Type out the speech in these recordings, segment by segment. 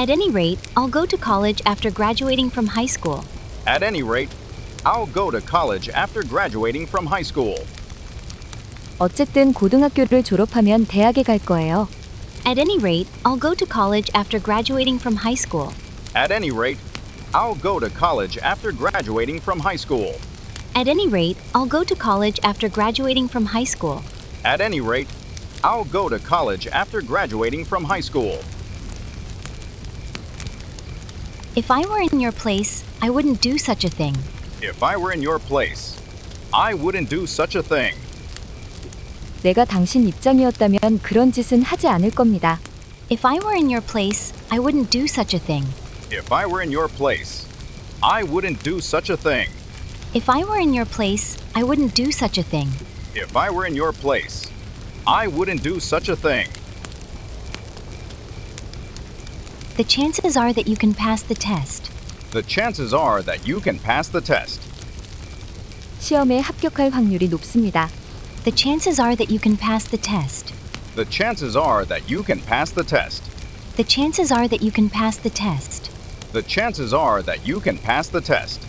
At any rate, I'll go to college after graduating from high school. At any rate, I'll go to college after graduating from high school. 어쨌든 고등학교를 졸업하면 대학에 갈 거예요. At any rate, I'll go to college after graduating from high school. At any rate, I'll go to college after graduating from high school. At any rate, I'll go to college after graduating from high school. At any rate, I'll go to college after graduating from high school. If I were in your place, I wouldn't do such a thing. If I were in your place, I wouldn't do such a thing. 내가 당신 입장이었다면 그런 짓은 하지 않을 겁니다. If I were in your place, I wouldn't do such a thing. If I were in your place, I wouldn't do such a thing. If I were in your place, I wouldn't do such a thing. If I were in your place, I wouldn't do such a thing. The chances are that you can pass the test. The chances are that you can pass the test. 시험에 합격할 확률이 높습니다. The chances are that you can pass the test. The chances are that you can pass the test. The chances are that you can pass the test. The chances are that you can pass the test.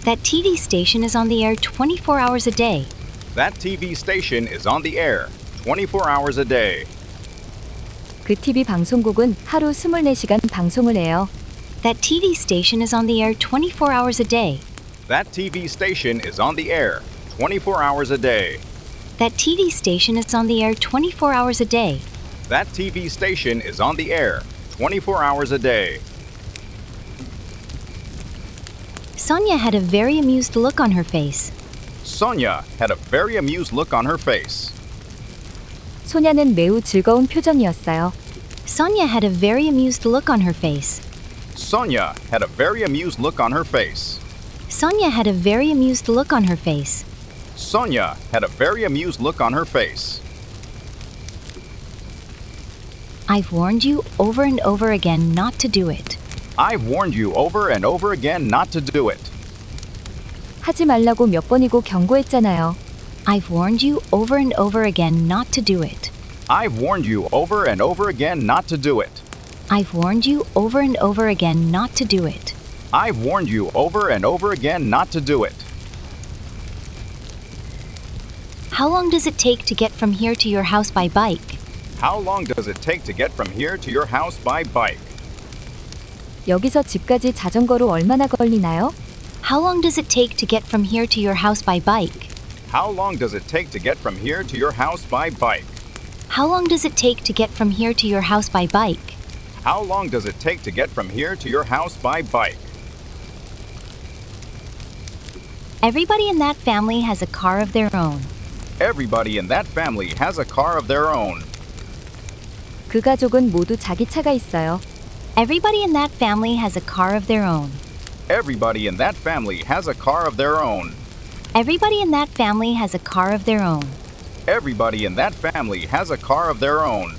That TV station is on the air 24 hours a day. That TV station is on the air 24 hours a day. 그 TV 방송국은 하루 24시간 방송을 해요. That TV station is on the air 24 hours a day. That TV station is on the air 24 hours a day. That TV station is on the air 24 hours a day. That TV station is on the air 24 hours a day. Sonia had a very amused look on her face. Sonia had a very amused look on her face. 소냐는 매우 즐거운 표정이었어요. Sonia had a very amused look on her face. Sonia had a very amused look on her face. Sonia had a very amused look on her face. Sonia had a very amused look on her face. I've warned you over and over again not to do it. I've warned you over and over again not to do it. 하지 말라고 몇 번이고 경고했잖아요. I've warned you over and over again not to do it. I've warned you over and over again not to do it. I've warned you over and over again not to do it. I've warned you over and over again not to do it. How long does it take to get from here to your house by bike? How long does it take to get from here to your house by bike? 여기서 집까지 자전거로 얼마나 걸리나요? How long does it take to get from here to your house by bike? How long does it take to get from here to your house by bike? How long does it take to get from here to your house by bike? How long does it take to get from here to your house by bike? Everybody in that family has a car of their own. Everybody in that family has a car of their own. 그 가족은 모두 자기 차가 있어요. Everybody in that family has a car of their own. Everybody in that family has a car of their own. Everybody in that family has a car of their own. Everybody in that family has a car of their own.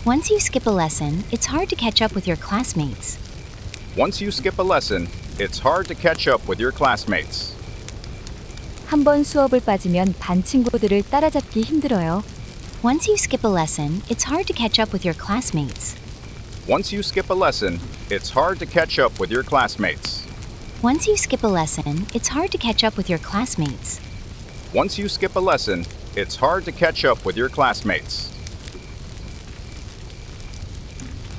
Once you skip a lesson, it's hard to catch up with your classmates. Once you skip a lesson, it's hard to catch up with your classmates. 한 번 수업을 빠지면 반 친구들을 따라잡기 힘들어요. Once you skip a lesson, it's hard to catch up with your classmates. Once you skip a lesson, it's hard to catch up with your classmates. Once you skip a lesson, it's hard to catch up with your classmates. Once you skip a lesson, it's hard to catch up with your classmates.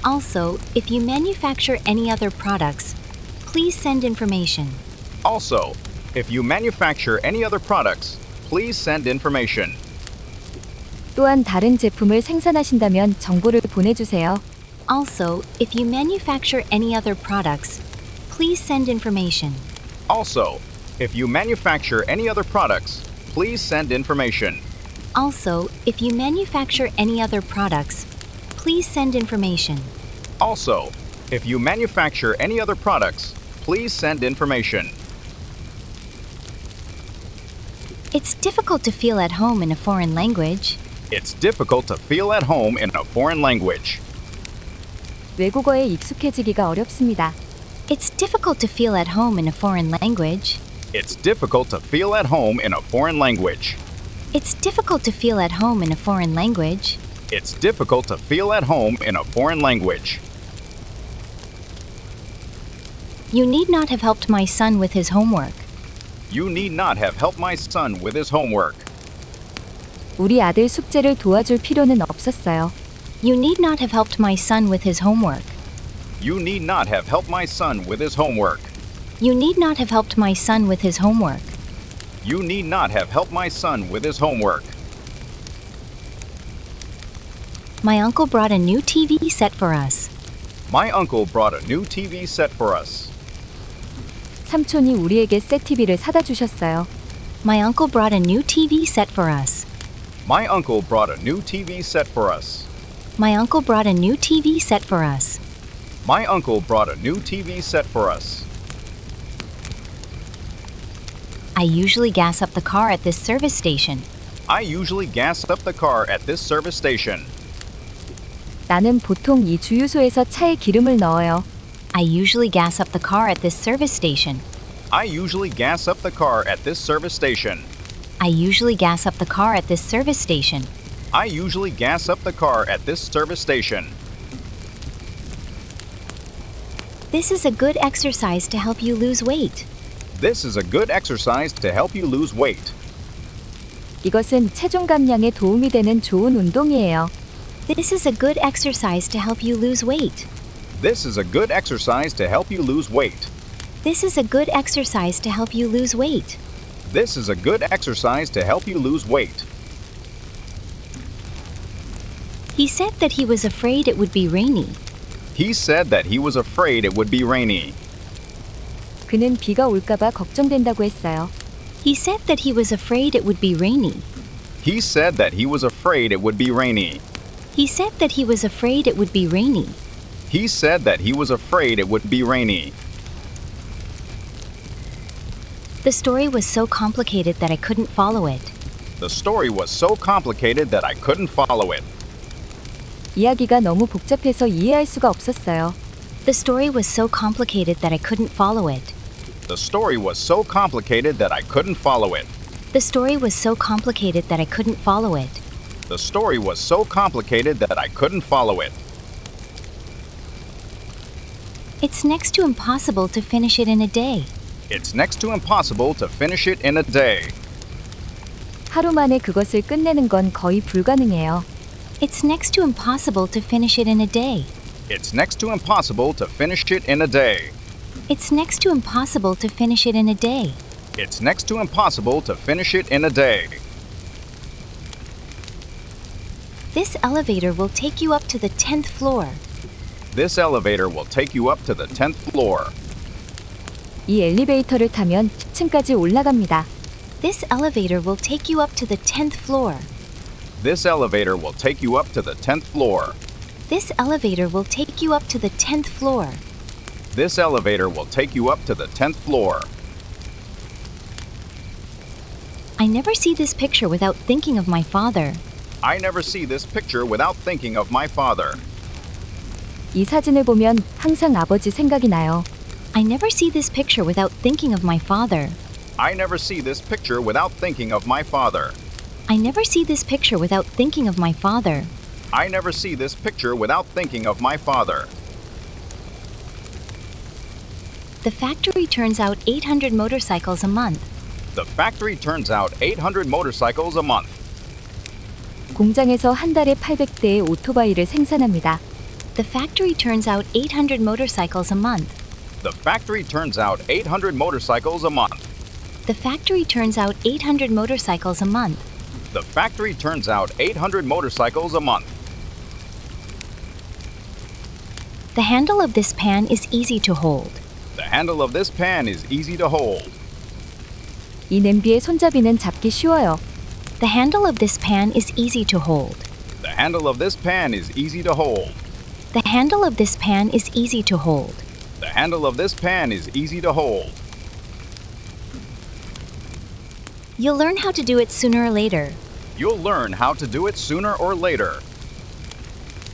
Also, if you manufacture any other products, please send information. Also, if you manufacture any other products, please send information. 또한 다른 제품을 생산하신다면 정보를 보내주세요. Also, if you manufacture any other products, please send information. Also, if you manufacture any other products, please send information. Also, if you manufacture any other products, please send information. Also, if you manufacture any other products, please send information. It's difficult to feel at home in a foreign language. It's difficult to feel at home in a foreign language. 외국어에 익숙해지기가 어렵습니다. It's difficult to feel at home in a foreign language. It's difficult to feel at home in a foreign language. It's difficult to feel at home in a foreign language. It's difficult to feel at home in a foreign language. You need not have helped my son with his homework. You need not have helped my son with his homework. 우리 아들 숙제를 도와줄 필요는 없었어요. You need not have helped my son with his homework. You need not have helped my son with his homework. You need not have helped my son with his homework. You need not have helped my son with his homework. My uncle brought a new TV set for us. My uncle brought a new TV set for us. 삼촌이 우리에게 새 TV를 사다 주셨어요. My uncle brought a new TV set for us. My uncle brought a new TV set for us. My uncle brought a new TV set for us. My uncle brought a new TV set for us. I usually gas up the car at this service station. I usually gas up the car at this service station. 나는 보통 이 주유소에서 차에 기름을 넣어요. I usually gas up the car at this service station. I usually gas up the car at this service station. I usually gas up the car at this service station. I usually gas up the car at this service station. This is a good exercise to help you lose weight. This is a good exercise to help you lose weight. 이것은 체중 감량에 도움이 되는 좋은 운동이에요. This is a good exercise to help you lose weight. This is a good exercise to help you lose weight. This is a good exercise to help you lose weight. This is a good exercise to help you lose weight. He said that he was afraid it would be rainy. He said that he was afraid it would be rainy. 그는 비가 올까봐 걱정된다고 했어요. He said that he was afraid it would be rainy. He said that he was afraid it would be rainy. He said that he was afraid it would be rainy. He said that he was afraid it would be rainy. The story was so complicated that I couldn't follow it. The story was so complicated that I couldn't follow it. 이야기가 너무 복잡해서 이해할 수가 없었어요. The story was so complicated that I couldn't follow it. The story was so complicated that I couldn't follow it. The story was so complicated that I couldn't follow it. The story was so complicated that I couldn't follow it. It's next to impossible to finish it in a day. It's next to impossible to finish it in a day. 하루 만에 그것을 끝내는 건 거의 불가능해요. It's next to impossible to finish it in a day. It's next to impossible to finish it in a day. It's next to impossible to finish it in a day. It's next to impossible to finish it in a day. This elevator will take you up to the 10th floor. This elevator will take you up to the 10th floor. 이 엘리베이터를 타면 10층까지 올라갑니다. This elevator will take you up to the 10th floor. This elevator will take you up to the 10th floor. This elevator will take you up to the 10th floor. This elevator will take you up to the 10th floor. I never see this picture without thinking of my father. I never see this picture without thinking of my father. 이 사진을 보면 항상 아버지 생각이 나요. I never see this picture without thinking of my father. I never see this picture without thinking of my father. I never see this picture without thinking of my father. I never see this picture without thinking of my father. The factory turns out 800 motorcycles a month. The factory turns out 800 motorcycles a month. 공장에서 한 달에 800대의 오토바이를 생산합니다. The factory turns out 800 motorcycles a month. The factory turns out 800 motorcycles a month. The factory turns out 800 motorcycles a month. The factory turns out 800 motorcycles a month. The handle of this pan is easy to hold. The handle of this pan is easy to hold. 이 냄비의 손잡이는 잡기 쉬워요. The handle of this pan is easy to hold. The handle of this pan is easy to hold. The handle of this pan is easy to hold. The handle of this pan is easy to hold. You'll learn how to do it sooner or later. You'll learn how to do it sooner or later.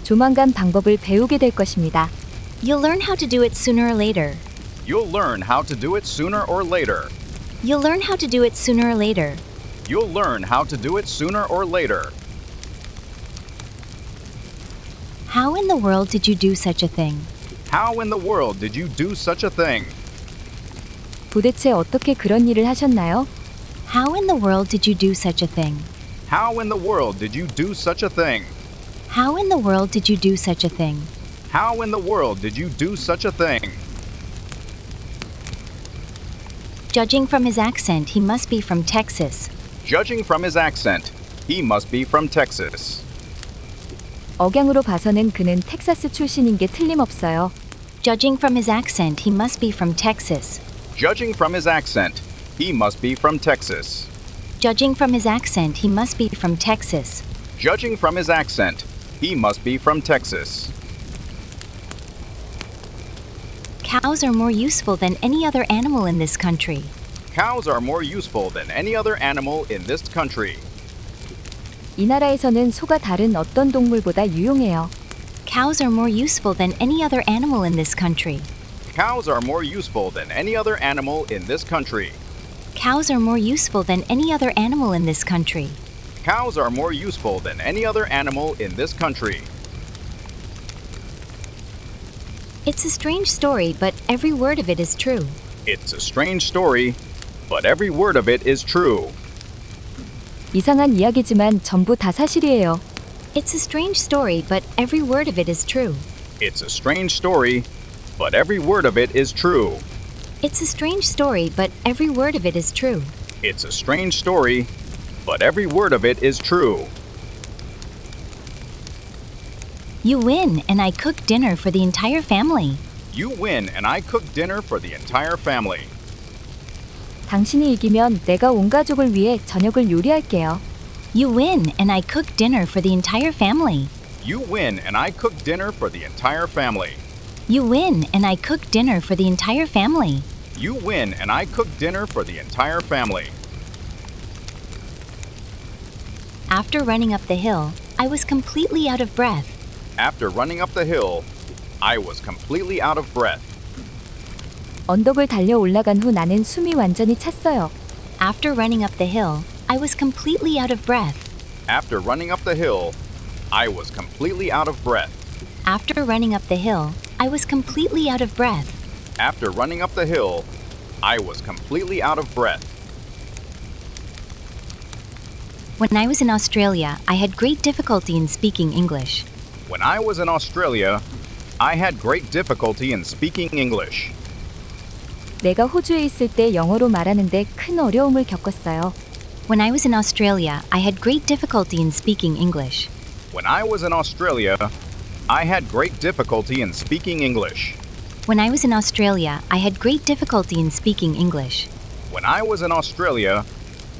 조만간 방법을 배우게 될 것입니다. You'll learn how to do it sooner or later. You'll learn how to do it sooner or later. You'll learn how to do it sooner or later. You'll learn how to do it sooner or later. How in the world did you do such a thing? How in the world did you do such a thing? 도대체 어떻게 그런 일을 하셨나요? How in the world did you do such a thing? How in the world did you do such a thing? How in the world did you do such a thing? How in the world did you do such a thing? Judging from his accent, he must be from Texas. Judging from his accent, he must be from Texas. 억양으로 봐서는 그는 텍사스 출신인 게 틀림없어요. Judging from his accent, he must be from Texas. Judging from his accent, he must be from Texas. Judging from his accent, he must be from Texas. Judging from his accent, he must be from Texas. Cows are more useful than any other animal in this country. Cows are more useful than any other animal in this country. 이 나라에서는 소가 다른 어떤 동물보다 유용해요. Cows are more useful than any other animal in this country. Cows are more useful than any other animal in this country. Cows are more useful than any other animal in this country. Cows are more useful than any other animal in this country. It's a strange story, but every word of it is true. It's a strange story, but every word of it is true. 이상한 이야기지만 전부 다 사실이에요. It's a strange story, but every word of it is true. It's a strange story, but every word of it is true. It's a strange story, but every word of it is true. It's a strange story, but every word of it is true. You win, and I cook dinner for the entire family. You win, and I cook dinner for the entire family. 당신이 이기면 내가 온 가족을 위해 저녁을 요리할게요. You win, and I cook dinner for the entire family. You win, and I cook dinner for the entire family. You win, and I cook dinner for the entire family. You win, and I cook dinner for the entire family. After running up the hill, I was completely out of breath. After running up the hill, I was completely out of breath. 언덕을 달려 올라간 후 나는 숨이 완전히 찼어요. After running up the hill, I was completely out of breath. After running up the hill, I was completely out of breath. After running up the hill, I was completely out of breath. After running up the hill, I was completely out of breath. When I was in Australia, I had great difficulty in speaking English. When I was in Australia, I had great difficulty in speaking English. 내가 호주에 있을 때 영어로 말하는데 큰 어려움을 겪었어요. When I was in Australia, I had great difficulty in speaking English. When I was in Australia, I had great difficulty in speaking English. When I was in Australia, I had great difficulty in speaking English. When I was in Australia,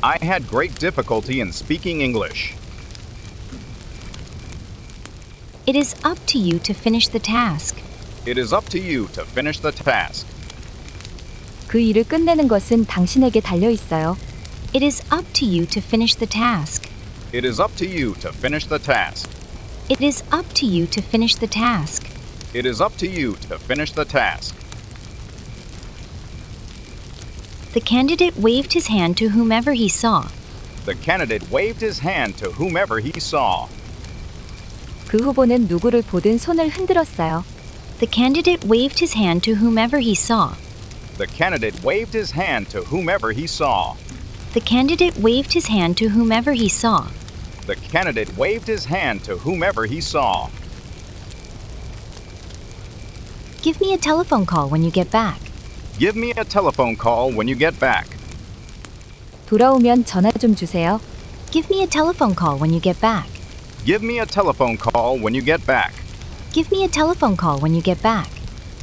I had great difficulty in speaking English. It is up to you to finish the task. It is up to you to finish the task. 그 일을 끝내는 것은 당신에게 달려 있어요. It is up to you to finish the task. It is up to you to finish the task. It is up to you to finish the task. It is up to you to finish the task. The candidate waved his hand to whomever he saw. The candidate waved his hand to whomever he saw. 그 후보는 누구를 보든 손을 흔들었어요. The candidate waved his hand to whomever he saw. The candidate waved his hand to whomever he saw. The candidate waved his hand to whomever he saw. The candidate waved his hand to whomever he saw. Give me a telephone call when you get back. Give me a telephone call when you get back. 돌아오면 전화 좀 주세요. Give me a telephone call when you get back. Give me a telephone call when you get back. Give me a telephone call when you get back.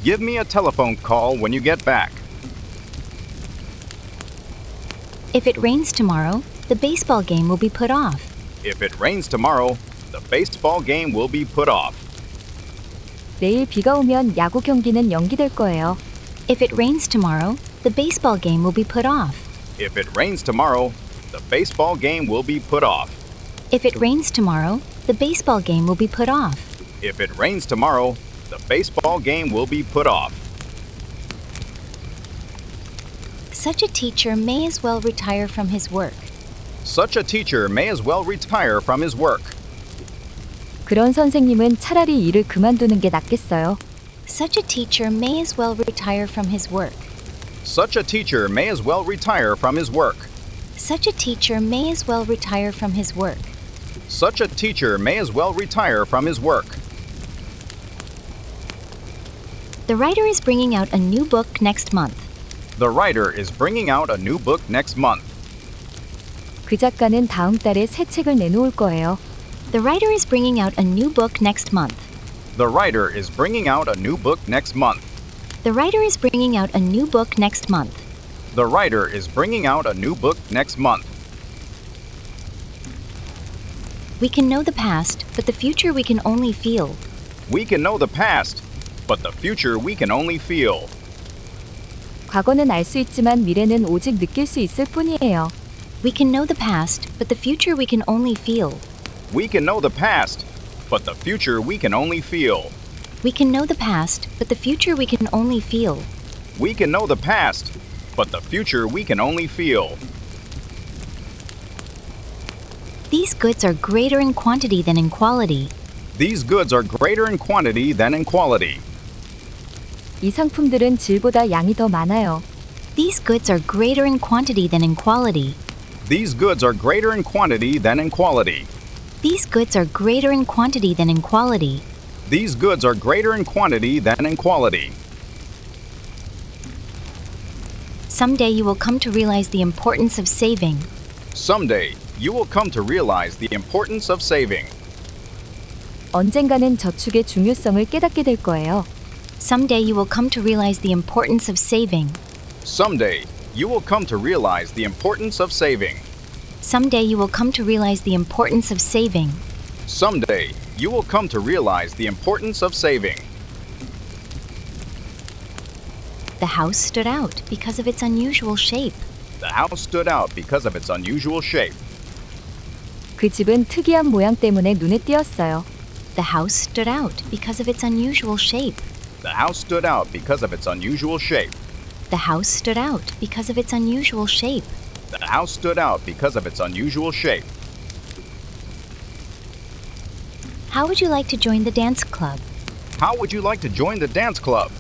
Give me a telephone call when you get back. If it rains tomorrow, the baseball game will be put off. If it rains tomorrow, the baseball game will be put off. 내일 비가 오면 야구 경기는 연기될 거예요. If it rains tomorrow, the baseball game will be put off. If it rains tomorrow, the baseball game will be put off. If it rains tomorrow, the baseball game will be put off. If it rains tomorrow, the baseball game will be put off. Such a teacher may as well retire from his work. Such a teacher may as well retire from his work. 그런 선생님은 차라리 일을 그만두는 게 낫겠어요. Such a teacher may as well retire from his work. Such a teacher may as well retire from his work. Such a teacher may as well retire from his work. Such a teacher may as well retire from his work. The writer is bringing out a new book next month. The writer is bringing out a new book next month. 그 작가는 다음 달에 새 책을 내놓을 거예요. The writer is bringing out a new book next month. The writer is bringing out a new book next month. The writer is bringing out a new book next month. The writer is bringing out a new book next month. We can know the past, but the future we can only feel. We can know the past, but the future we can only feel. 과거는 알 수 있지만 미래는 오직 느낄 수 있을 뿐이에요. We can know the past, but the future we can only feel. We can know the past, but the future we can only feel. We can know the past, but the future we can only feel. We can know the past, but the future we can only feel. These goods are greater in quantity than in quality. These goods are greater in quantity than in quality. 이 상품들은 질보다 양이 더 많아요. These goods are greater in quantity than in quality. These goods are greater in quantity than in quality. These goods are greater in quantity than in quality. These goods are greater in quantity than in quality. Someday you will come to realize the importance of saving. Someday, you will come to realize the importance of saving. 언젠가는 저축의 중요성을 깨닫게 될 거예요. Someday you will come to realize the importance of saving. Someday, you will come to realize the importance of saving. Someday you will come to realize the importance of saving. Someday, you will come to realize the importance of saving. The house stood out because of its unusual shape. The house stood out because of its unusual shape. 그 집은 특이한 모양 때문에 눈에 띄었어요. The house stood out because of its unusual shape. The house stood out because of its unusual shape. The house stood out because of its unusual shape. The house stood out because of its unusual shape. How would you like to join the dance club? How would you like to join the dance club?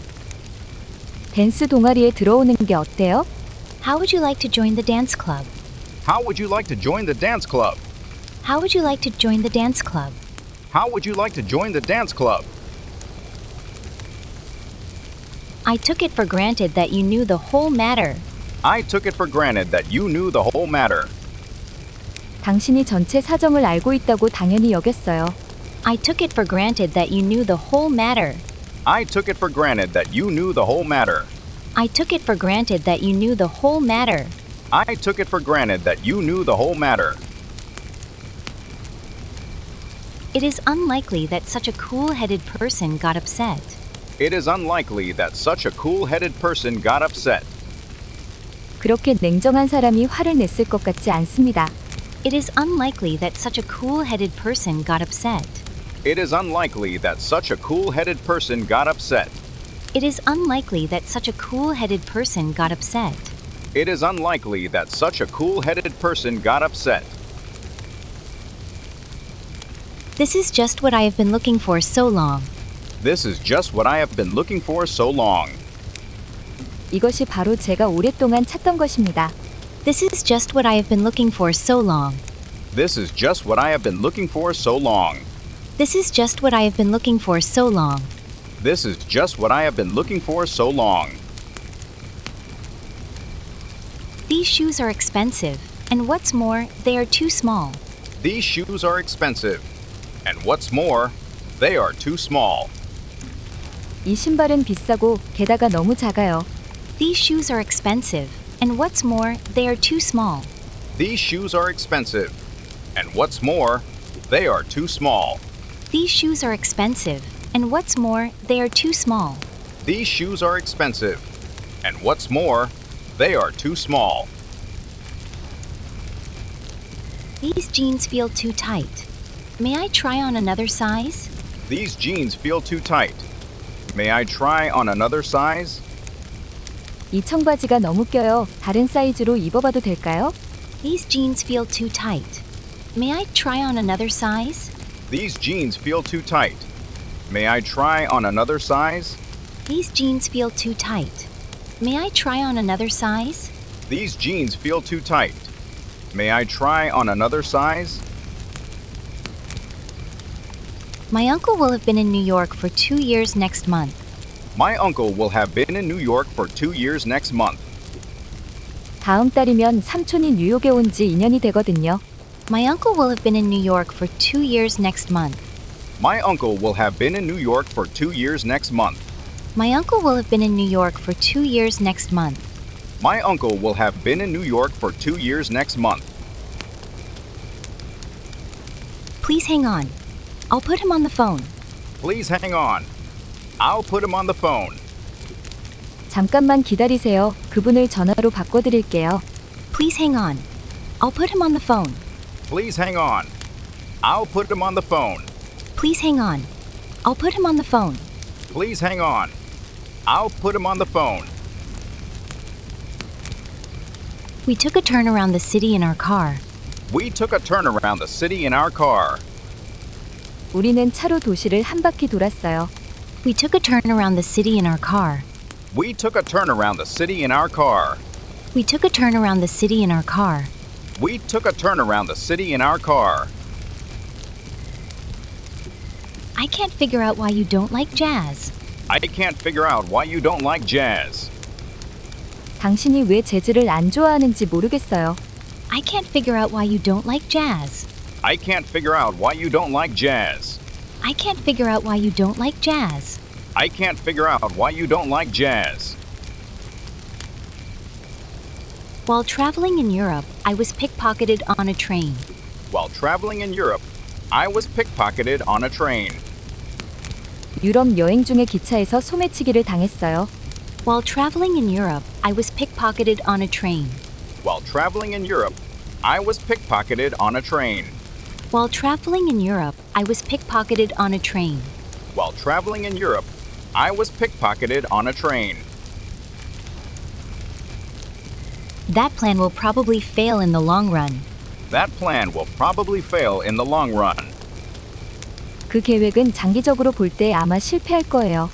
댄스 동아리에 들어오는 게 어때요? How would you like to join the dance club? How would you like to join the dance club? How would you like to join the dance club? How would you like to join the dance club? I took it for granted that you knew the whole matter. I took it for granted that you knew the whole matter. 당신이 전체 사정을 알고 있다고 당연히 여겼어요. I took it for granted that you knew the whole matter. I took it for granted that you knew the whole matter. I took it for granted that you knew the whole matter. I took it for granted that you knew the whole matter. It is unlikely that such a cool-headed person got upset. It is unlikely that such a cool-headed person got upset. 그렇게 냉정한 사람이 화를 냈을 것 같지 않습니다. It is unlikely that such a cool-headed person got upset. It is unlikely that such a cool-headed person got upset. It is unlikely that such a cool-headed person got upset. It is unlikely that such a cool-headed person got upset. This is just what I have been looking for so long. This is just what I have been looking for so long. 이것이 바로 제가 오랫동안 찾던 것입니다. This is just what I have been looking for so long. This is just what I have been looking for so long. This is just what I have been looking for so long. This is just what I have been looking for so long. These shoes are expensive, and what's more, they are too small. These shoes are expensive. And what's more, they are too small. 이 신발은 비싸고 게다가 너무 작아요. These shoes are expensive, and what's more, they are too small. These shoes are expensive. And what's more, they are too small. These shoes are expensive, and what's more, they are too small. These shoes are expensive. And what's more, they are too small. These jeans feel too tight. May I try on another size? These jeans feel too tight. May I try on another size? 이 청바지가 너무 껴요. 다른 사이즈로 입어봐도 될까요? These jeans feel too tight. May I try on another size? These jeans feel too tight. May I try on another size? These jeans feel too tight. May I try on another size? These jeans feel too tight. May I try on another size? My uncle will have been in New York for 2 years next month. My uncle will have been in New York for 2 years next month. 다음 달이면 삼촌이 뉴욕에 온 지 2년이 되거든요. My uncle will have been in New York for 2 years next month. My uncle will have been in New York for 2 years next month. My uncle will have been in New York for 2 years next month. My uncle will have been in New York for 2 years next month. Please hang on. I'll put him on the phone. Please hang on. I'll put him on the phone. 잠깐만 기다리세요. 그분을 전화로 바꿔드릴게요. Please hang on. I'll put him on the phone. Please hang on. I'll put him on the phone. Please hang on. I'll put him on the phone. Please hang on. I'll put him on the phone. We took a turn around the city in our car. We took a turn around the city in our car. 우리는 차로 도시를 한 바퀴 돌았어요. We took a turn around the city in our car. We took a turn around the city in our car. We took a turn around the city in our car. We took a turn around the city in our car. I can't figure out why you don't like jazz. I can't figure out why you don't like jazz. 당신이 왜 재즈를 안 좋아하는지 모르겠어요. I can't figure out why you don't like jazz. I can't figure out why you don't like jazz. I can't figure out why you don't like jazz. I can't figure out why you don't like jazz. While traveling in Europe, I was pickpocketed on a train. While traveling in Europe, I was pickpocketed on a train. 유럽 여행 중에 기차에서 소매치기를 당했어요. While traveling in Europe, I was pickpocketed on a train. While traveling in Europe, I was pickpocketed on a train. While traveling in Europe, I was pickpocketed on a train. While traveling in Europe, I was pickpocketed on a train. That plan will probably fail in the long run. That plan will probably fail in the long run. 그 계획은 장기적으로 볼 때 아마 실패할 거예요.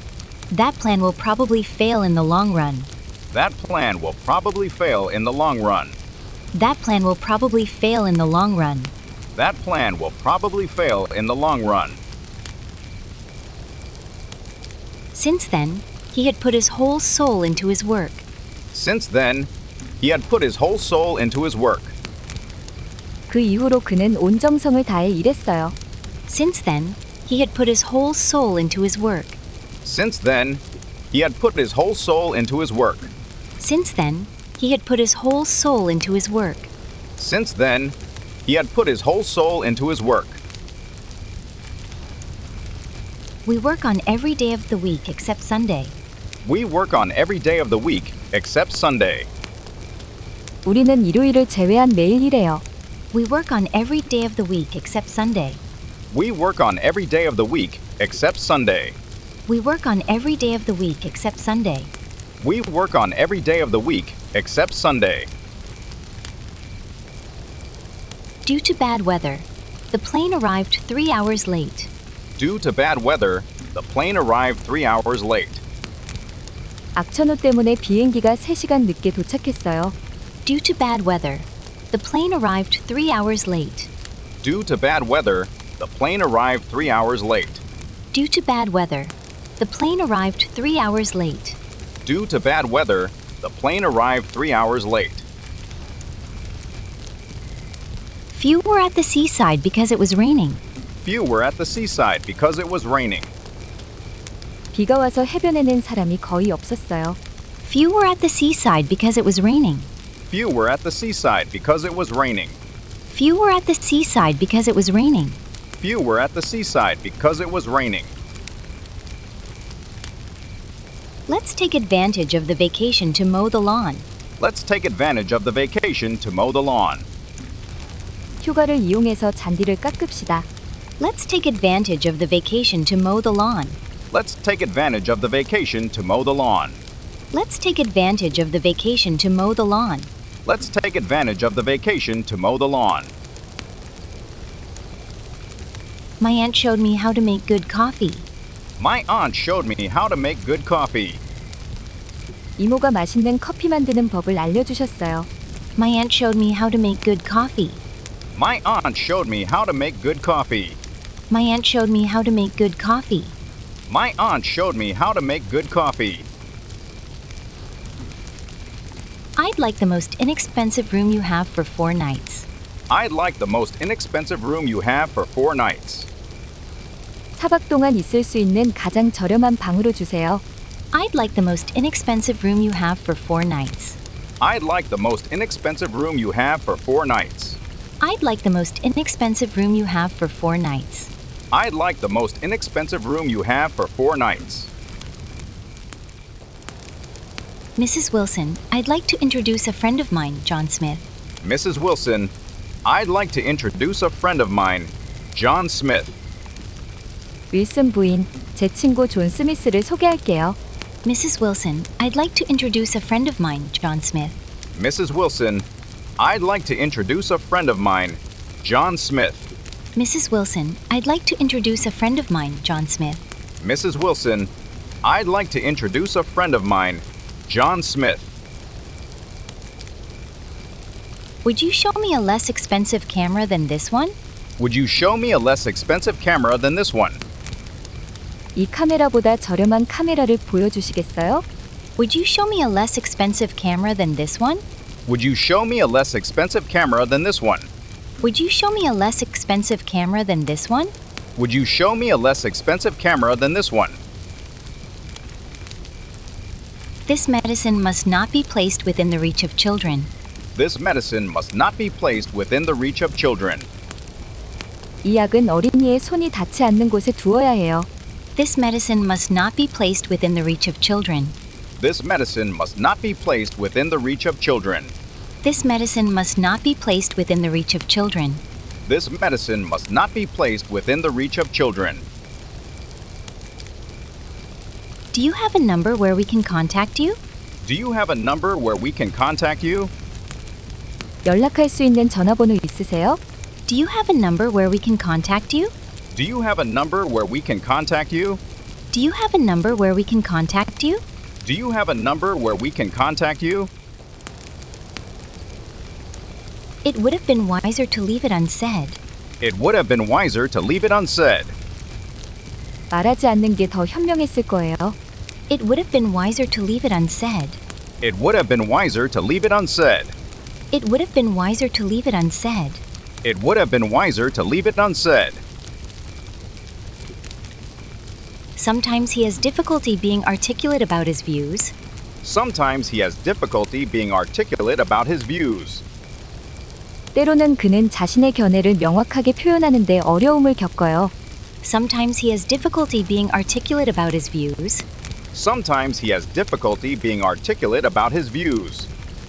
That plan will probably fail in the long run. That plan will probably fail in the long run. That plan will probably fail in the long run. That plan will probably fail in the long run. Since then, he had put his whole soul into his work. Since then, he had put his whole soul into his work. 그 이후로 그는 온 정성을 다해 일했어요. Since then, he had put his whole soul into his work. Since then, he had put his whole soul into his work. Since then, he had put his whole soul into his work. Since then, he had put his whole soul into his work. We work on every day of the week except Sunday. We work on every day of the week except Sunday. 우리는 일요일을 제외한 매일 일해요. We work on every day of the week except Sunday. We work on every day of the week except Sunday. We work on every day of the week except Sunday. We work on every day of the week except Sunday. Due to bad weather, the plane arrived 3 hours late. Due to bad weather, the plane arrived 3 hours late. 악천후 때문에 비행기가 3시간 늦게 도착했어요. Due to bad weather, the plane arrived 3 hours late. Due to bad weather, the plane arrived 3 hours late. Due to bad weather, the plane arrived 3 hours late. Due to bad weather, the plane arrived 3 hours late. Few were at the seaside because it was raining. Few were at the seaside because it was raining. 비가 와서 해변에는 사람이 거의 없었어요. Few were at the seaside because it was raining. Few were at the seaside because it was raining. Few were at the seaside because it was raining. Few were at the seaside because it was raining. Let's take advantage of the vacation to mow the lawn. Let's take advantage of the vacation to mow the lawn. 휴가를 이용해서 잔디를 깎읍시다. Let's take advantage of the vacation to mow the lawn. Let's take advantage of the vacation to mow the lawn. Let's take advantage of the vacation to mow the lawn. Let's take advantage of the vacation to mow the lawn. My aunt showed me how to make good coffee. My aunt showed me how to make good coffee. 이모가 맛있는 커피 만드는 법을 알려주셨어요. My aunt showed me how to make good coffee. My aunt showed me how to make good coffee. My aunt showed me how to make good coffee. My aunt showed me how to make good coffee. I'd like the most inexpensive room you have for 4 nights. I'd like the most inexpensive room you have for 4 nights. 4박 동안 있을 수 있는 가장 저렴한 방으로 주세요. I'd like the most inexpensive room you have for 4 nights. I'd like the most inexpensive room you have for 4 nights. I'd like the most inexpensive room you have for 4 nights. I'd like the most inexpensive room you have for 4 nights. Mrs. Wilson, I'd like to introduce a friend of mine, John Smith. Mrs. Wilson, I'd like to introduce a friend of mine, John Smith. 윌슨 부인, 제 친구 존 스미스를 소개할게요. Mrs. Wilson, I'd like to introduce a friend of mine, John Smith. Mrs. Wilson, I'd like to introduce a friend of mine, John Smith. Mrs. Wilson, I'd like to introduce a friend of mine, John Smith. Mrs. Wilson, I'd like to introduce a friend of mine, John Smith. Would you show me a less expensive camera than this one? Would you show me a less expensive camera than this one? 이 카메라보다 저렴한 카메라를 보여주시겠어요? Would you show me a less expensive camera than this one? Would you show me a less expensive camera than this one? Would you show me a less expensive camera than this one? Would you show me a less expensive camera than this one? This medicine must not be placed within the reach of children. This medicine must not be placed within the reach of children. 이 약은 어린이의 손이 닿지 않는 곳에 두어야 해요. This medicine must not be placed within the reach of children. This medicine must not be placed within the reach of children. This medicine must not be placed within the reach of children. This medicine must not be placed within the reach of children. Do you have a number where we can contact you? Do you have a number where we can contact you? 연락할 수 있는 전화번호 있으세요? Do you have a number where we can contact you? Do you have a number where we can contact you? Do you have a number where we can contact you? Do you have a number where we can contact you? It would have been wiser to leave it unsaid. It would have been wiser to leave it unsaid. 말하지 않는 게 더 현명했을 거예요. It would have been wiser to leave it unsaid. It would have been wiser to leave it unsaid. It would have been wiser to leave it unsaid. It would have been wiser to leave it unsaid. Sometimes he has difficulty being articulate about his views. Sometimes he has difficulty being articulate about his views. 때로는 그는 자신의 견해를 명확하게 표현하는 데 어려움을 겪어요. Sometimes he has difficulty being articulate about his views. Sometimes he has difficulty being articulate about his views.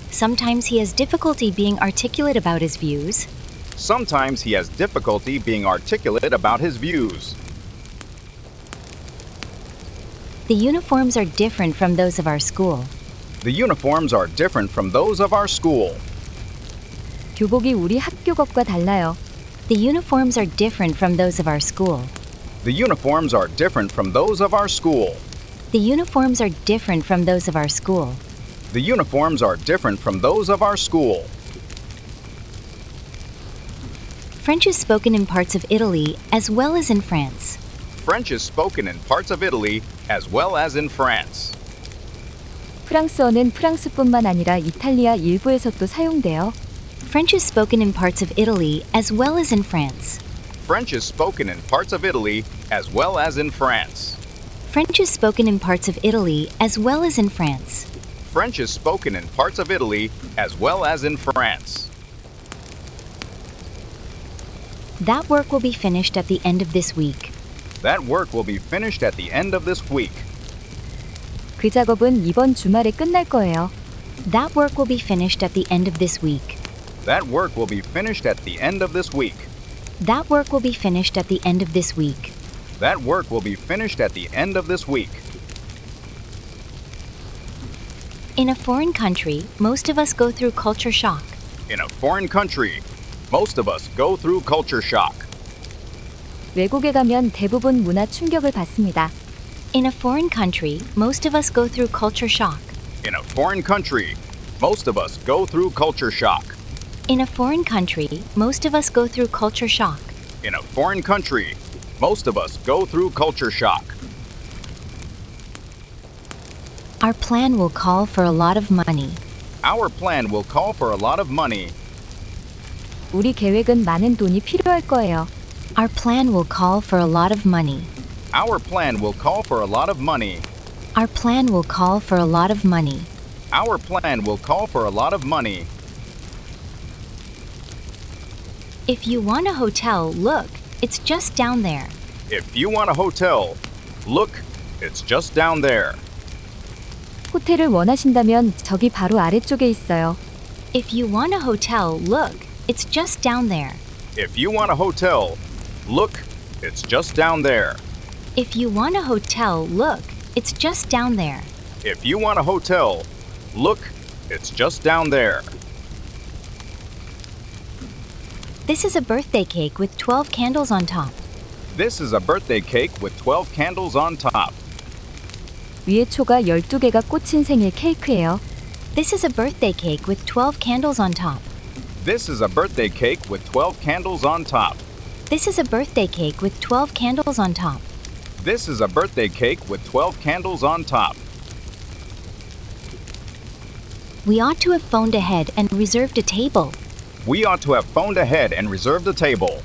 Sometimes he has difficulty being articulate about his views. Sometimes he has difficulty being articulate about his views. The uniforms are different from those of our school. The uniforms are different from those of our school. 교복이 우리 학교 것과 달라요. The uniforms are different from those of our school. The uniforms are different from those of our school. The uniforms are different from those of our school. The uniforms are different from those of our school. French is spoken in parts of Italy as well as in France. French is spoken in parts of Italy as well as in France. 프랑스어는 프랑스뿐만 아니라 이탈리아 일부에서도 사용돼요. French is spoken in parts of Italy as well as in France. French is spoken in parts of Italy as well as in France. French is spoken in parts of Italy as well as in France. French is spoken in parts of Italy as well as in France. That work will be finished at the end of this week. That work will be finished at the end of this week. 그 작업은 이번 주말에 끝날 거예요. That work will be finished at the end of this week. That work will be finished at the end of this week. That work will be finished at the end of this week. That work will be finished at the end of this week. In a foreign country, most of us go through culture shock. In a foreign country, most of us go through culture shock. 외국에 가면 대부분 문화 충격을 받습니다. In a foreign country, most of us go through culture shock. In a foreign country, most of us go through culture shock. In a foreign country, most of us go through culture shock. In a foreign country, most of us go through culture shock. Our plan will call for a lot of money. Our plan will call for a lot of money. 우리 계획은 많은 돈이 필요할 거예요. Our plan will call for a lot of money. Our plan will call for a lot of money. Our plan will call for a lot of money. Our plan will call for a lot of money. If you want a hotel, look, it's just down there. If you want a hotel, look, it's just down there. 호텔을 원하신다면 저기 바로 아래쪽에 있어요. If you want a hotel, look, it's just down there. If you want a hotel, look, it's just down there. If you want a hotel, look, it's just down there. If you want a hotel, look, it's just down there. This is a birthday cake with 12 candles on top. This is a birthday cake with 12 candles on top. 위에 초가 12개가 꽂힌 생일 케이크예요. This is a birthday cake with 12 candles on top. This is a birthday cake with 12 candles on top. This is a birthday cake with 12 candles on top. This is a birthday cake with 12 candles on top. We ought to have phoned ahead and reserved a table. We ought to have phoned ahead and reserved a table.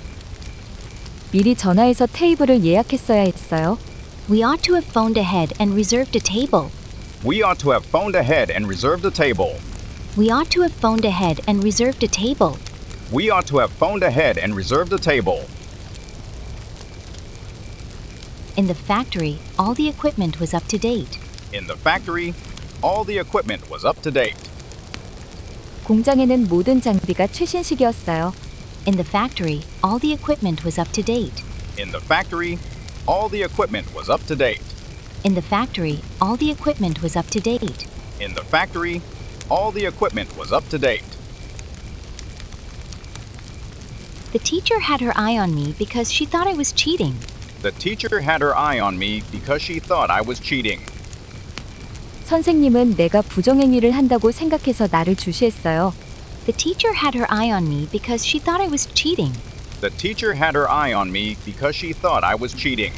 미리 전화해서 테이블을 예약했어야 했어요. We ought to have phoned ahead and reserved a table. We ought to have phoned ahead and reserved a table. We ought to have phoned ahead and reserved a table. We ought to have phoned ahead and reserved a table. In the factory, all the equipment was up to date. In the factory, all the equipment was up to date. 공장에는 모든 장비가 최신식이었어요. In the factory, all the equipment was up to date. In the factory, all the equipment was up to date. In the factory, all the equipment was up to date. In the factory, all the equipment was up to date. The teacher had her eye on me because she thought I was cheating. The teacher had her eye on me because she thought I was cheating. 선생님은 내가 부정행위를 한다고 생각해서 나를 주시했어요. The teacher had her eye on me because she thought I was cheating. The teacher had her eye on me because she thought I was cheating.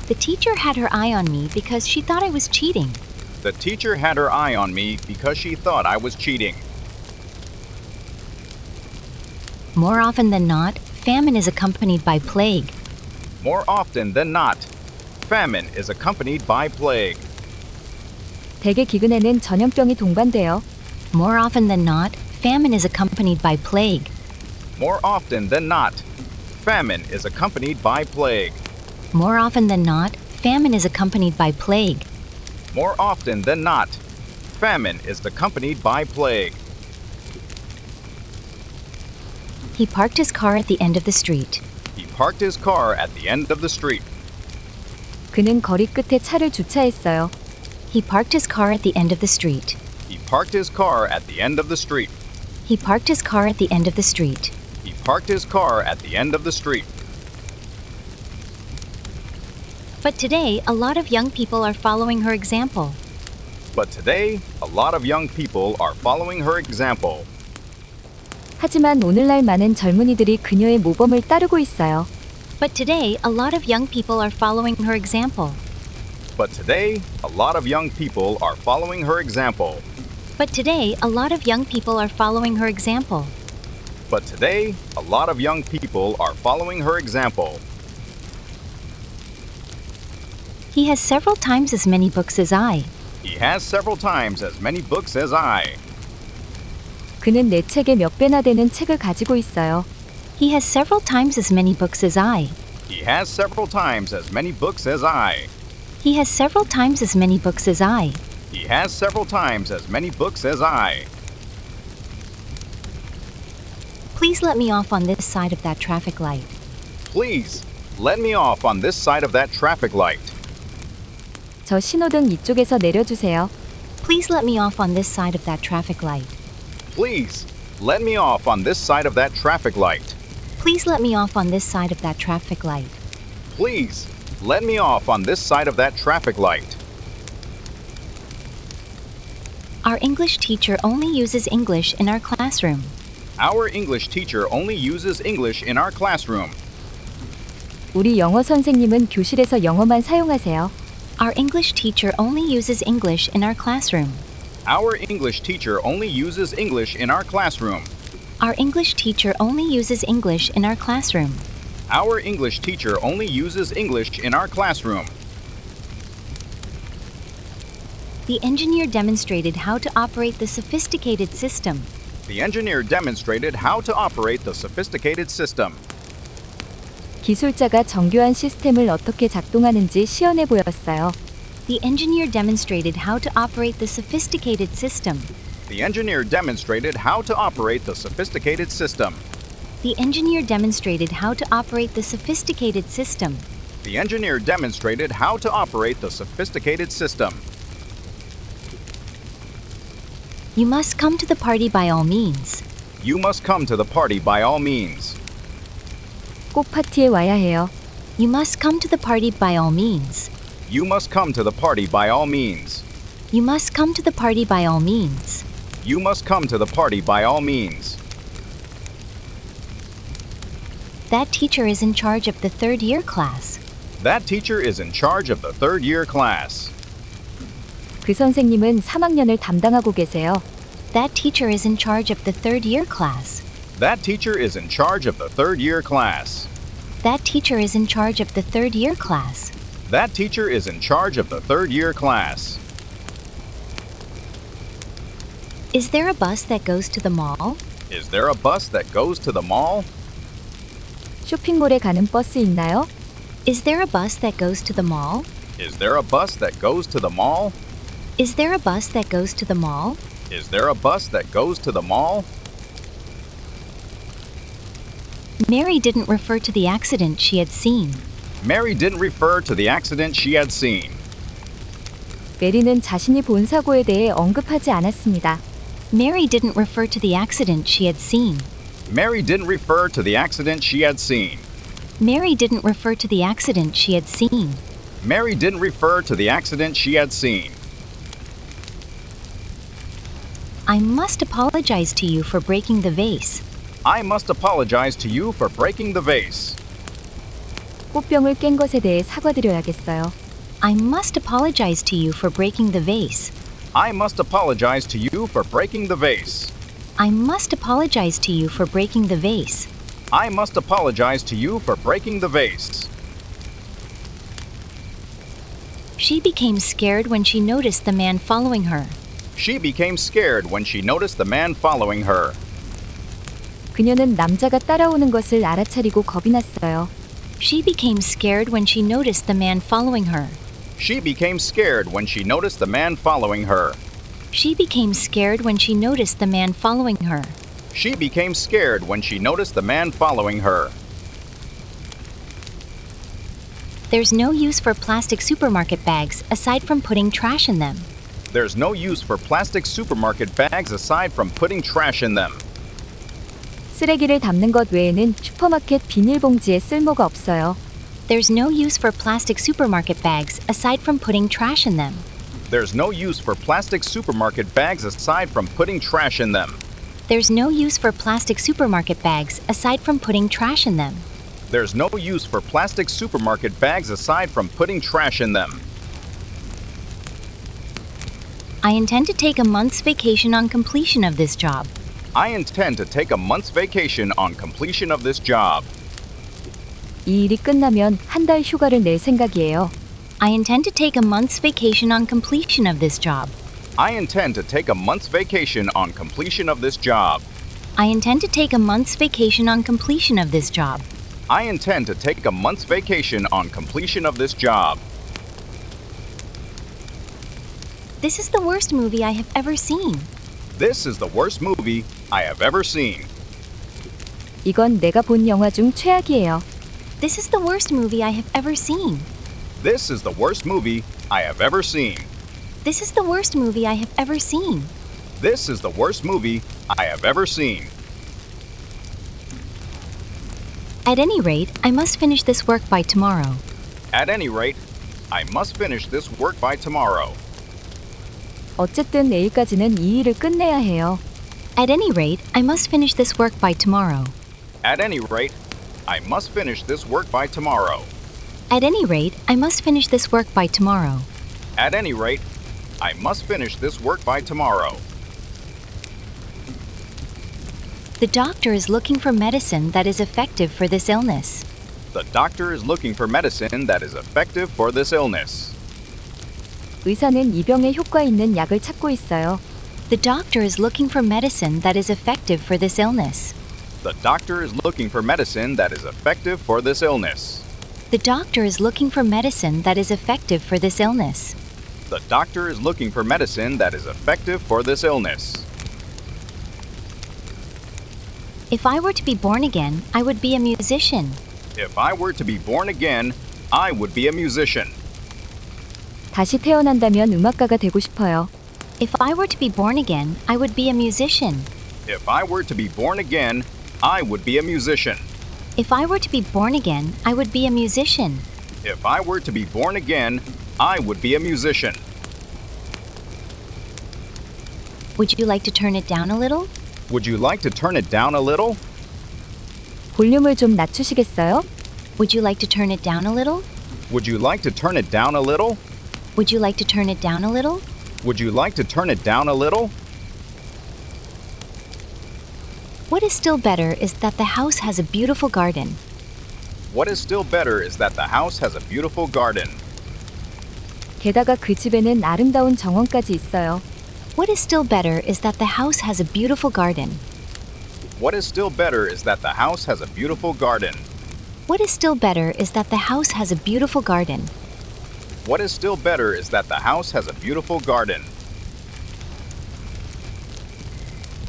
The teacher had her eye on me because she thought I was cheating. The teacher had her eye on me because she thought I was cheating. More often than not, famine is accompanied by plague. More often than not, famine is accompanied by plague. 대개 기근에는 전염병이 동반돼요. More often than not, famine is accompanied by plague. More often than not, famine is accompanied by plague. More often than not, famine is accompanied by plague. More often than not, famine is accompanied by plague. He parked his car at the end of the street. He parked his car at the end of the street. 그는 거리 끝에 차를 주차했어요. He parked his car at the end of the street. He parked his car at the end of the street. He parked his car at the end of the street. He parked his car at the end of the street. But today, a lot of young people are following her example. But today, a lot of young people are following her example. 하지만 오늘날 많은 젊은이들이 그녀의 모범을 따르고 있어요. But today, a lot of young people are following her example. But today, a lot of young people are following her example. But today, a lot of young people are following her example. But today, a lot of young people are following her example. He has several times as many books as I. He has several times as many books as I. 그는 내 책의 몇 배나 되는 책을 가지고 있어요. He has several times as many books as I. He has several times as many books as I. He has several times as many books as I. He has several times as many books as I. Please let me off on this side of that traffic light. Please, let me off on this side of that traffic light. 저 신호등 이쪽에서 내려주세요. Please let me off on this side of that traffic light. Please, let me off on this side of that traffic light. Please let me off on this side of that traffic light. Please, let me off on this side of that traffic light. Our English teacher only uses English in our classroom. Our English teacher only uses English in our classroom. 우리 영어 선생님은 교실에서 영어만 사용하세요. Our English teacher only uses English in our classroom. Our English teacher only uses English in our classroom. Our English teacher only uses English in our classroom. Our English teacher only uses English in our classroom. The engineer demonstrated how to operate the sophisticated system. The engineer demonstrated how to operate the sophisticated system. 기술자가 정교한 시스템을 어떻게 작동하는지 시연해 보였어요. The engineer demonstrated how to operate the sophisticated system. The engineer demonstrated how to operate the sophisticated system. The engineer demonstrated how to operate the sophisticated system. The engineer demonstrated how to operate the sophisticated system. You must come to the party by all means. You must come to the party by all means. 꼭 파티에 와야 해요. You must come to the party by all means. You must come to the party by all means. You must come to the party by all means. You must come to the party by all means. That teacher is in charge of the third year class. That teacher is in charge of the third year class. 그 선생님은 3학년을 담당하고 계세요. That teacher is in charge of the third year class. That teacher is in charge of the third year class. That teacher is in charge of the third year class. That teacher is in charge of the third year class. Is there a bus that goes to the mall? Is there a bus that goes to the mall? 쇼핑몰에 가는 버스 있나요? Is there a bus that goes to the mall? Is there a bus that goes to the mall? Is there a bus that goes to the mall? Is there a bus that goes to the mall? Mary didn't refer to the accident she had seen. Mary didn't refer to the accident she had seen. 메리는 자신이 본 사고에 대해 언급하지 않았습니다. Mary didn't refer to the accident she had seen. Mary didn't refer to the accident she had seen. Mary didn't refer to the accident she had seen. Mary didn't refer to the accident she had seen. I must apologize to you for breaking the vase. I must apologize to you for breaking the vase. 꽃병을 깬 것에 대해 사과드려야겠어요. I must apologize to you for breaking the vase. I must apologize to you for breaking the vase. I must apologize to you for breaking the vase. I must apologize to you for breaking the vase. She became scared when she noticed the man following her. She became scared when she noticed the man following her. 그녀는 남자가 따라오는 것을 알아차리고 겁이 났어요. She became scared when she noticed the man following her. She became scared when she noticed the man following her. She became scared when she noticed the man following her. She became scared when she noticed the man following her. There's no use for plastic supermarket bags aside from putting trash in them. There's no use for plastic supermarket bags aside from putting trash in them. 쓰레기를 담는 것 외에는 슈퍼마켓 비닐봉지에 쓸모가 없어요. There's no use for plastic supermarket bags aside from putting trash in them. There's no use for plastic supermarket bags aside from putting trash in them. There's no use for plastic supermarket bags aside from putting trash in them. There's no use for plastic supermarket bags aside from putting trash in them. I intend to take a month's vacation on completion of this job. I intend to take a month's vacation on completion of this job. 이 일이 끝나면 한 달 휴가를 낼 생각이에요. I intend to take a month's vacation on completion of this job. I intend to take a month's vacation on completion of this job. I intend to take a month's vacation on completion of this job. I intend to take a month's vacation on completion of this job. This is the worst movie I have ever seen. This is the worst movie I have ever seen. 이건 내가 본 영화 중 최악이에요. This is the worst movie I have ever seen. This is the worst movie I have ever seen. This is the worst movie I have ever seen. This is the worst movie I have ever seen. At any rate, I must finish this work by tomorrow. At any rate, I must finish this work by tomorrow. 어쨌든 내일까지는 이 일을 끝내야 해요. At any rate, I must finish this work by tomorrow. At any rate, I must finish this work by tomorrow. At any rate, I must finish this work by tomorrow. At any rate, I must finish this work by tomorrow. The doctor is looking for medicine that is effective for this illness. The doctor is looking for medicine that is effective for this illness. 의사는 이 병에 효과 있는 약을 찾고 있어요. The doctor is looking for medicine that is effective for this illness. The doctor is looking for medicine that is effective for this illness. The doctor is looking for medicine that is effective for this illness. The doctor is looking for medicine that is effective for this illness. If I were to be born again, I would be a musician. If I were to be born again, I would be a musician. 다시 태어난다면 음악가가 되고 싶어요. If I were to be born again, I would be a musician. If I were to be born again, I would be a musician. If I were to be born again, I would be a musician. If I were to be born again, I would be a musician. Would you like to turn it down a little? Would you like to turn it down a little? 볼륨을 좀 낮추시겠어요? Would you like to turn it down a little? Would you like to turn it down a little? Would you like to turn it down a little? Would you like to turn it down a little? What is still better is that the house has a beautiful garden. What is still better is that the house has a beautiful garden. 게다가 그 집에는 아름다운 정원까지 있어요. What is still better is that the house has a beautiful garden. What is still better is that the house has a beautiful garden. What is still better is that the house has a beautiful garden. What is still better is that the house has a beautiful garden.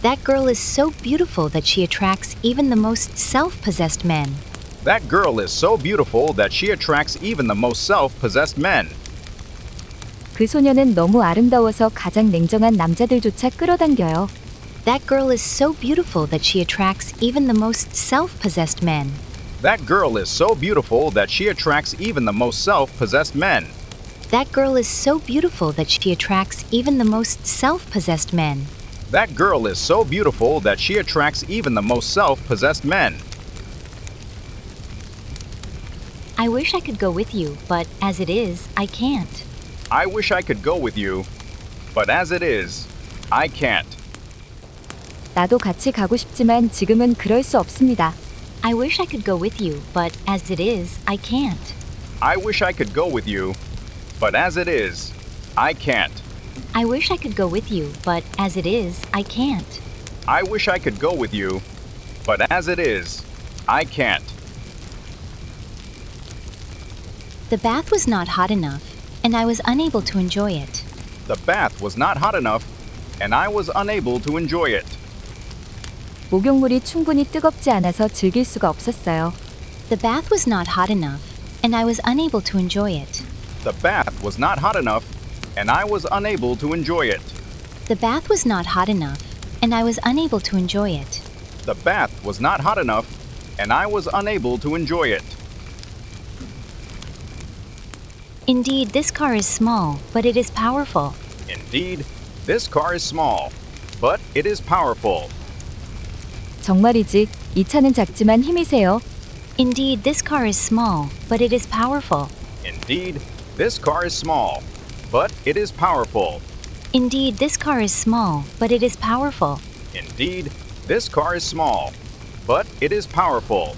That girl is so beautiful that she attracts even the most self-possessed men. That girl is so beautiful that she attracts even the most self-possessed men. 그 소녀는 너무 아름다워서 가장 냉정한 남자들조차 끌어당겨요. That girl is so beautiful that she attracts even the most self-possessed men. That girl is so beautiful that she attracts even the most self-possessed men. That girl is so beautiful that she attracts even the most self-possessed men. That girl is so beautiful that she attracts even the most self-possessed men. I wish I could go with you, but as it is, I can't. I wish I could go with you, but as it is, I can't. 나도 같이 가고 싶지만 지금은 그럴 수 없습니다. I wish I could go with you, but as it is, I can't. I wish I could go with you, but as it is, I can't. I wish I could go with you, but as it is, I can't. I wish I could go with you, but as it is, I can't. The bath was not hot enough, and I was unable to enjoy it. The bath was not hot enough, and I was unable to enjoy it. 목욕물이 충분히 뜨겁지 않아서 즐길 수가 없었어요. The bath was not hot enough, and I was unable to enjoy it. The bath was not hot enough, and I was unable to enjoy it. The bath was not hot enough, and I was unable to enjoy it. The bath was not hot enough, and I was unable to enjoy it. Indeed, this car is small, but it is powerful. Indeed, this car is small, but it is powerful. 정말이지, 이 차는 작지만 힘이 세요. Indeed, this car is small, but it is powerful. Indeed, this car is small, but it is powerful. Indeed, this car is small, but it is powerful. Indeed, this car is small, but it is powerful.